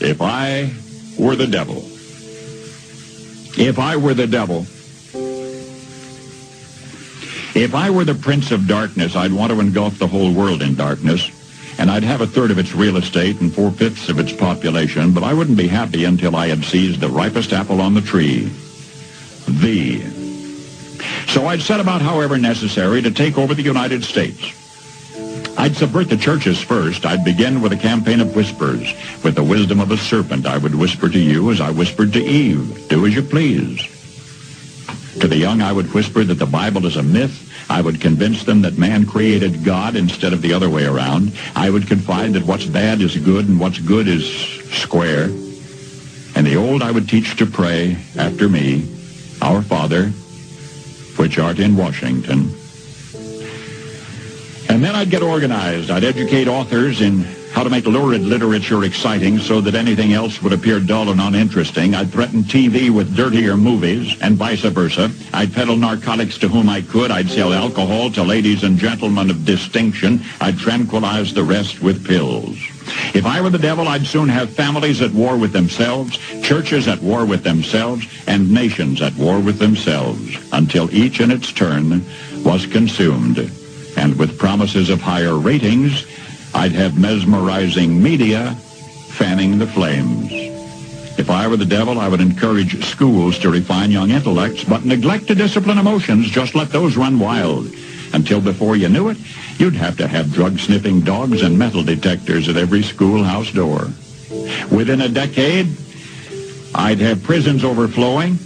If I were the devil. If I were the devil. If I were the prince of darkness, I'd want to engulf the whole world in darkness, and I'd have a third of its real estate and 4/5 of its population, but I wouldn't be happy until I had seized the ripest apple on the tree. So I'd set about, however necessary, to take over the United States. I'd subvert the churches first. I'd begin with a campaign of whispers. With the wisdom of a serpent, I would whisper to you as I whispered to Eve, do as you please. To the young, I would whisper that the Bible is a myth. I would convince them that man created God instead of the other way around. I would confide that what's bad is good and what's good is square. And the old I would teach to pray after me, Our Father, which art in Washington. And then I'd get organized. I'd educate authors in how to make lurid literature exciting so that anything else would appear dull and uninteresting. I'd threaten TV with dirtier movies and vice versa. I'd peddle narcotics to whom I could. I'd sell alcohol to ladies and gentlemen of distinction. I'd tranquilize the rest with pills. If I were the devil, I'd soon have families at war with themselves, churches at war with themselves, and nations at war with themselves, until each in its turn was consumed. And with promises of higher ratings, I'd have mesmerizing media fanning the flames. If I were the devil, I would encourage schools to refine young intellects, but neglect to discipline emotions. Just let those run wild. Until before you knew it, you'd have to have drug-sniffing dogs and metal detectors at every schoolhouse door. Within a decade, I'd have prisons overflowing.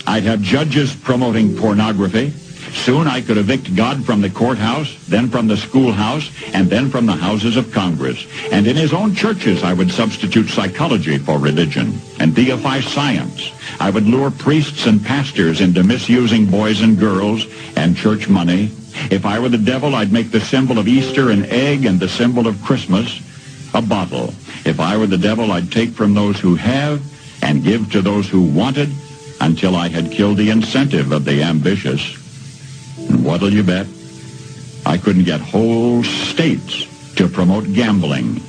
I'd have judges promoting pornography. Soon I could evict God from the courthouse, then from the schoolhouse, and then from the houses of Congress. And in his own churches, I would substitute psychology for religion and deify science. I would lure priests and pastors into misusing boys and girls and church money. If I were the devil, I'd make the symbol of Easter an egg and the symbol of Christmas a bottle. If I were the devil, I'd take from those who have and give to those who wanted until I had killed the incentive of the ambitious. And what'll you bet? I couldn't get whole states to promote gambling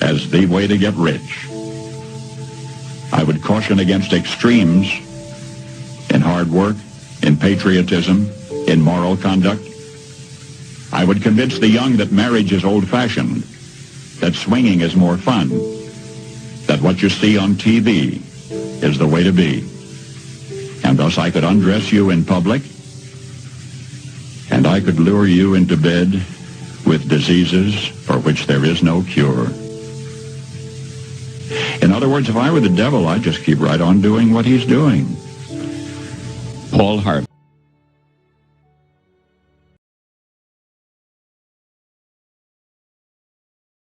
as the way to get rich. I would caution against extremes in hard work, in patriotism, in moral conduct. I would convince the young that marriage is old-fashioned, that swinging is more fun, that what you see on TV is the way to be. And thus I could undress you in public, and I could lure you into bed with diseases for which there is no cure. In other words, if I were the devil, I'd just keep right on doing what he's doing. Paul Harvey.